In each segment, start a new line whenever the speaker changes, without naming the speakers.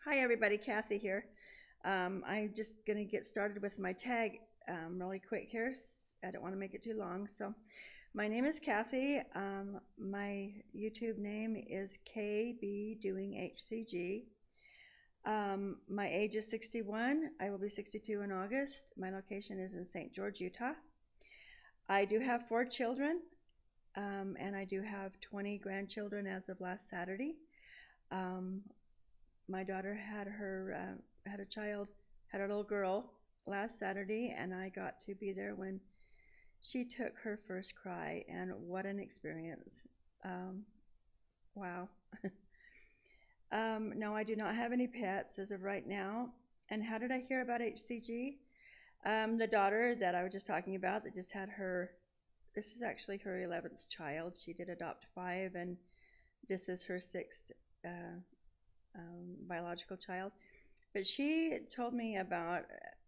Hi everybody, Kathy here. I'm just going to get started with my tag really quick here. I don't want to make it too long. So, my name is Kathy. My YouTube name is KB Doing HCG. My age is 61. I will be 62 in August. My location is in St. George, Utah. I do have 4 children, and I do have 20 grandchildren as of last Saturday. Um, my daughter had a child, had a little girl last Saturday, and I got to be there when she took her first cry, and what an experience! Um, wow. No, I do not have any pets as of right now. And how did I hear about HCG? The daughter that I was just talking about that just had this is actually her 11th child. She did adopt 5, and this is her 6th biological child. But she told me about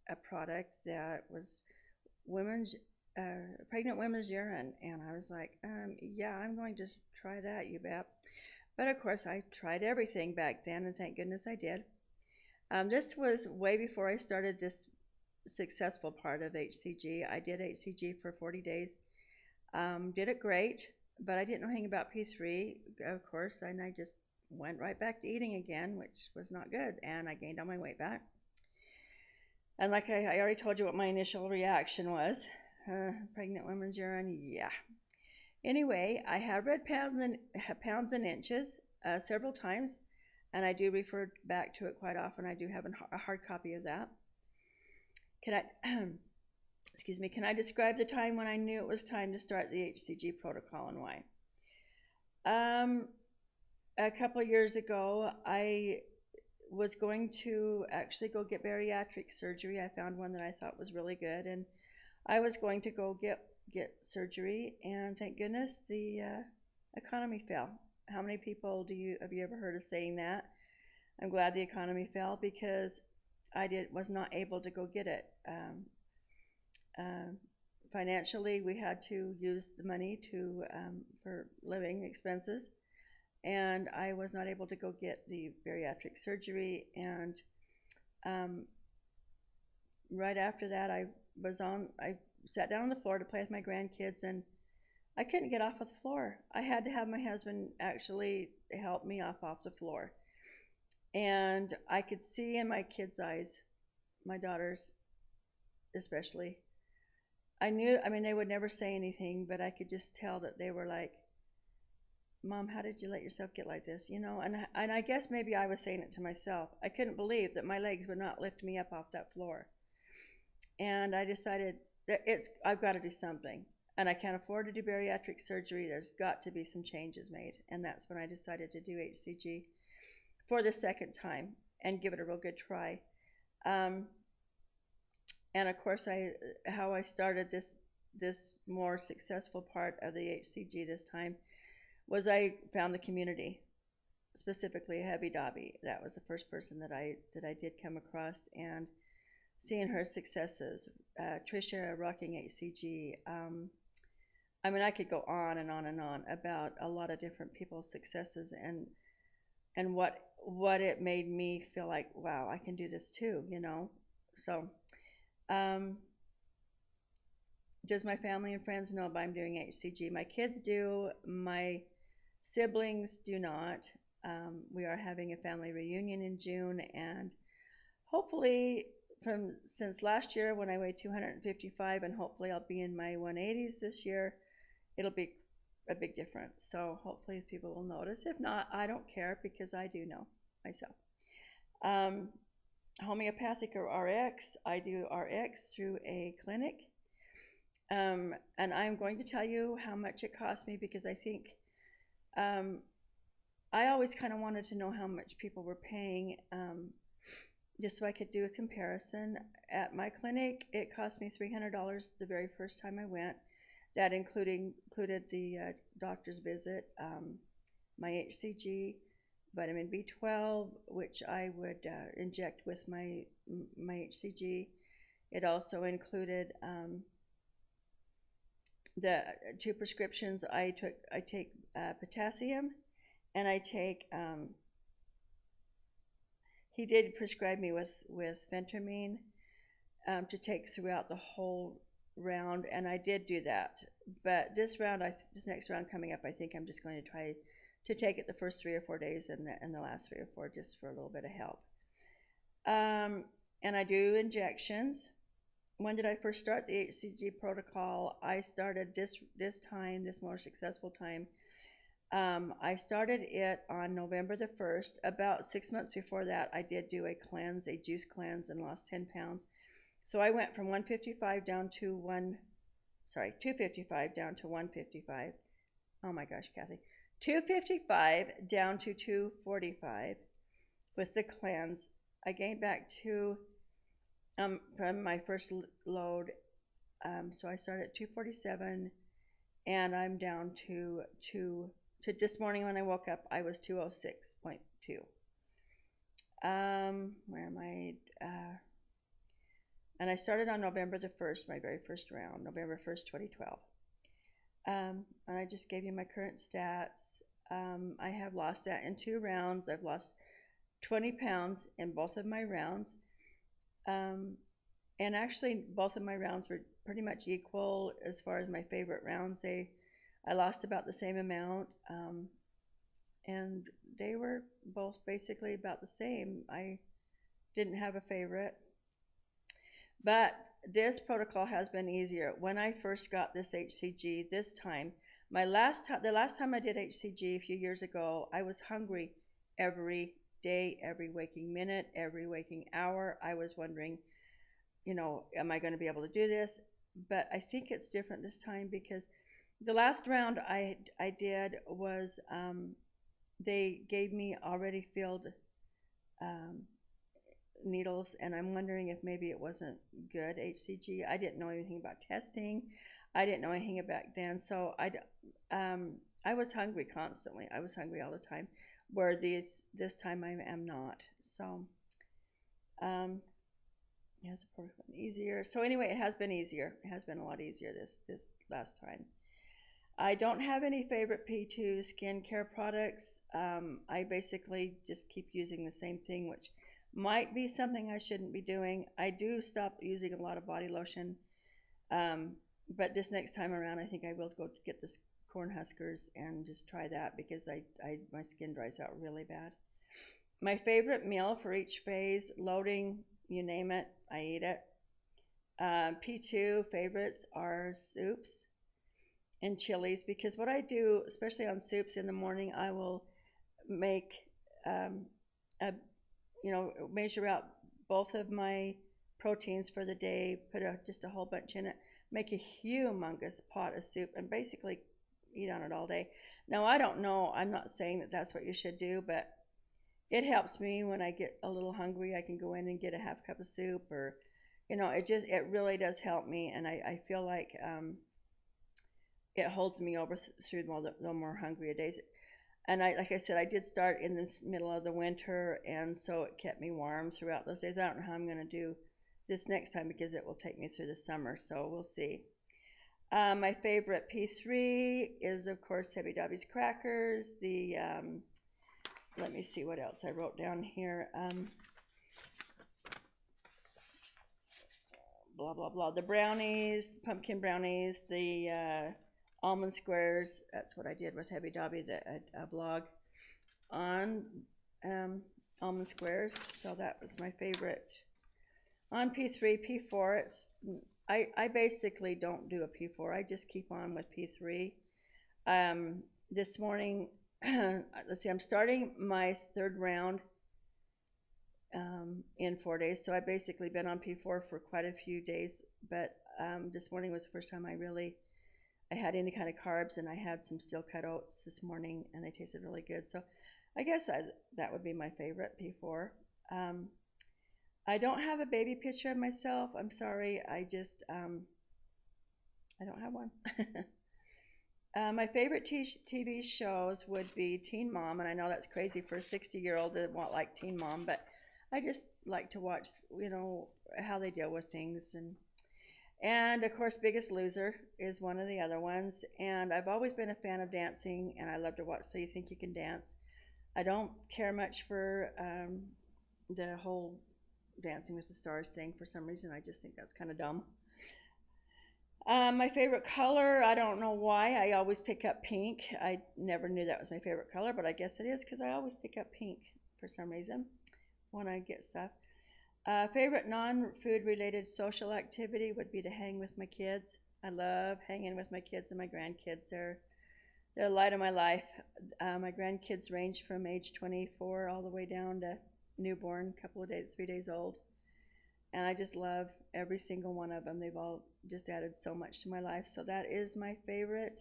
a product that was women's, pregnant women's urine, and I was like, yeah, I'm going to try that, you bet. But of course, I tried everything back then, and thank goodness I did. This was way before I started this successful part of HCG. I did HCG for 40 days, did it great, but I didn't know anything about P3, of course, and I just went right back to eating again, which was not good, and I gained all my weight back. And like I already told you what my initial reaction was. Pregnant women's urine, yeah. Anyway, I have read pounds and inches several times, and I do refer back to it quite often. I do have a hard copy of that. Can I, excuse me, can I describe the time when I knew it was time to start the HCG protocol and why? A couple of years ago, I was going to actually go get bariatric surgery. I found one that I thought was really good, and I was going to go get surgery, and thank goodness the economy fell. How many people have you ever heard of saying that? I'm glad the economy fell because I was not able to go get it. Uh, Financially, we had to use the money for living expenses, and I was not able to go get the bariatric surgery. And um, right after that, I sat down on the floor to play with my grandkids, and I couldn't get off of the floor. I had to have my husband actually help me off the floor. And I could see in my kids' eyes, my daughters especially, I mean, they would never say anything, but I could just tell that they were like, Mom, how did you let yourself get like this? And I guess maybe I was saying it to myself. I couldn't believe that my legs would not lift me up off that floor. And I decided that I've got to do something. And I can't afford to do bariatric surgery. There's got to be some changes made. And that's when I decided to do HCG for the second time and give it a real good try. Um, and of course, how I started this more successful part of the HCG this time was I found the community, specifically Heavy Dobby. That was the first person that I did come across, and seeing her successes, Trisha rocking HCG. I mean, I could go on and on and on about a lot of different people's successes and what it made me feel like, wow, I can do this too. So, um, does my family and friends know about I'm doing HCG? My kids do. My siblings do not. We are having a family reunion in June, and hopefully, since last year when I weighed 255, and hopefully I'll be in my 180s this year, it'll be a big difference. So hopefully people will notice. If not, I don't care because I do know myself. Um, Homeopathic or RX, I do RX through a clinic. And I'm going to tell you how much it cost me because I think um, I always kind of wanted to know how much people were paying, just so I could do a comparison. At my clinic, it cost me $300 the very first time I went. That included the doctor's visit, my HCG, vitamin B12, which I would inject with my HCG. It also included the 2 prescriptions. I take potassium, and I take he did prescribe me with phentermine to take throughout the whole round, and I did do that. But this next round coming up, I think I'm just going to try to take it the first 3 or 4 days and the last 3 or 4 just for a little bit of help. And I do injections. When did I first start the HCG protocol? I started this more successful time. I started it on November the 1st. About 6 months before that, I did do a juice cleanse, and lost 10 pounds. So I went from 255 down to 155. Oh my gosh, Kathy. 255 down to 245 with the cleanse. I gained back from my first load. So I started at 247, and I'm down to this morning when I woke up, I was 206.2. Where am I? And I started on November the 1st, my very first round, November 1st, 2012. And I just gave you my current stats. I have lost that in 2 rounds. I've lost 20 pounds in both of my rounds. And actually, both of my rounds were pretty much equal as far as my favorite rounds. I lost about the same amount, and they were both basically about the same. I didn't have a favorite. But this protocol has been easier. When I first got this HCG this time, the last time I did HCG a few years ago, I was hungry every day, every waking minute, every waking hour. I was wondering, am I going to be able to do this? But I think it's different this time, because the last round I did was they gave me already filled needles, and I'm wondering if maybe it wasn't good HCG. I didn't know anything about testing. I didn't know anything back then, so I was hungry constantly. I was hungry all the time, where this time I am not. So it has been easier. So anyway, it has been easier. It has been a lot easier this last time. I don't have any favorite P2 skincare products. I basically just keep using the same thing, which might be something I shouldn't be doing. I do stop using a lot of body lotion, but this next time around, I think I will go get this Cornhuskers and just try that, because my skin dries out really bad. My favorite meal for each phase, loading, you name it, I eat it. P2 favorites are soups and chilies, because what I do, especially on soups in the morning, I will make measure out both of my proteins for the day, put just a whole bunch in it, make a humongous pot of soup, and basically eat on it all day. Now, I don't know, I'm not saying that that's what you should do, but it helps me when I get a little hungry. I can go in and get a half cup of soup, or it really does help me, and I feel like it holds me over through the more hungrier days. And like I said, I did start in the middle of the winter, and so it kept me warm throughout those days. I don't know how I'm going to do this next time, because it will take me through the summer, so we'll see. My favorite P3 is, of course, Heavy Dobby's crackers. Let me see what else I wrote down here. Blah, blah, blah. The brownies, pumpkin brownies, the almond squares. That's what I did with Heavy Dobby, a blog on almond squares. So that was my favorite. On P3, P4, I basically don't do a P4. I just keep on with P3. This morning, let's see, I'm starting my 3rd round in 4 days. So I've basically been on P4 for quite a few days. But this morning was the first time I had any kind of carbs, and I had some steel cut oats this morning, and they tasted really good. So I guess that would be my favorite, P4. I don't have a baby picture of myself. I'm sorry. I don't have one. My favorite TV shows would be Teen Mom, and I know that's crazy for a 60-year-old that won't like Teen Mom, but I just like to watch, how they deal with things. And of course, Biggest Loser is one of the other ones. And I've always been a fan of dancing, and I love to watch So You Think You Can Dance. I don't care much for the whole Dancing with the Stars thing for some reason. I just think that's kind of dumb. My favorite color, I don't know why. I always pick up pink. I never knew that was my favorite color, but I guess it is because I always pick up pink for some reason when I get stuff. Favorite non-food related social activity would be to hang with my kids. I love hanging with my kids and my grandkids. They're the light of my life. My grandkids range from age 24 all the way down to newborn, couple of days, 3 days old. And I just love every single one of them. They've all just added so much to my life. So that is my favorite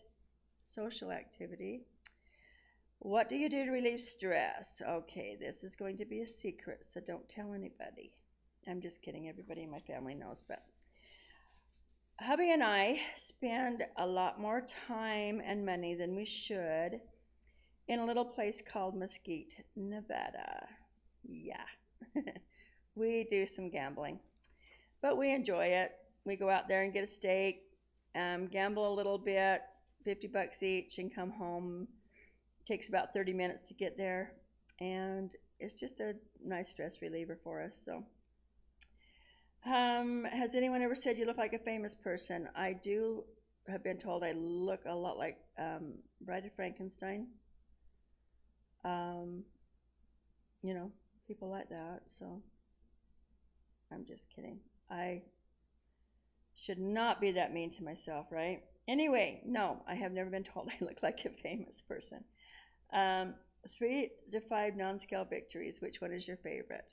social activity. What do you do to relieve stress? Okay, this is going to be a secret, so don't tell anybody. I'm just kidding. Everybody in my family knows, but hubby and I spend a lot more time and money than we should in a little place called Mesquite, Nevada. Yeah. We do some gambling, but we enjoy it. We go out there and get a steak, gamble a little bit, $50 each, and come home. It takes about 30 minutes to get there, and it's just a nice stress reliever for us. So, has anyone ever said you look like a famous person? I do have been told I look a lot like Bride of Frankenstein. Um, people like that. So I'm just kidding. I should not be that mean to myself, right? Anyway, no, I have never been told I look like a famous person. 3 to 5 non-scale victories. Which one is your favorite?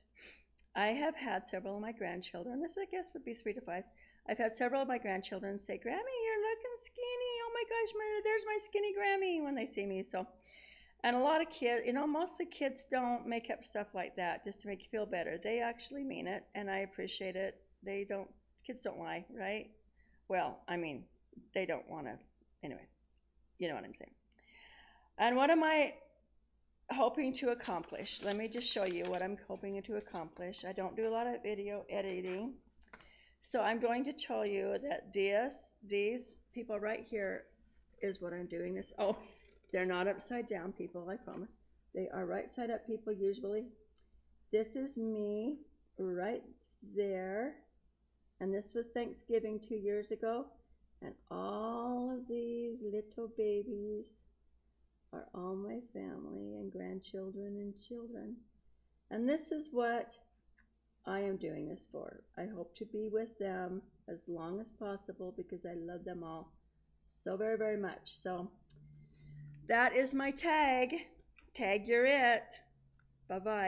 I have had several of my grandchildren. This, I guess, would be 3 to 5. I've had several of my grandchildren say, "Grammy, you're looking skinny. Oh my gosh, there's my skinny Grammy," when they see me. So, and a lot of kids, most of the kids don't make up stuff like that just to make you feel better. They actually mean it, and I appreciate it. Kids don't lie, right? Well, I mean, they don't want to. Anyway, you know what I'm saying. And what am I hoping to accomplish? Let me just show you what I'm hoping to accomplish. I don't do a lot of video editing, so I'm going to tell you that these people right here is what I'm doing this. Oh, they're not upside down people, I promise. They are right side up people usually. This is me right there, and this was Thanksgiving 2 years ago, and all of these little babies are all my family and grandchildren and children. And this is what I am doing this for. I hope to be with them as long as possible because I love them all so very, very much. So that is my tag. Tag, you're it. Bye-bye.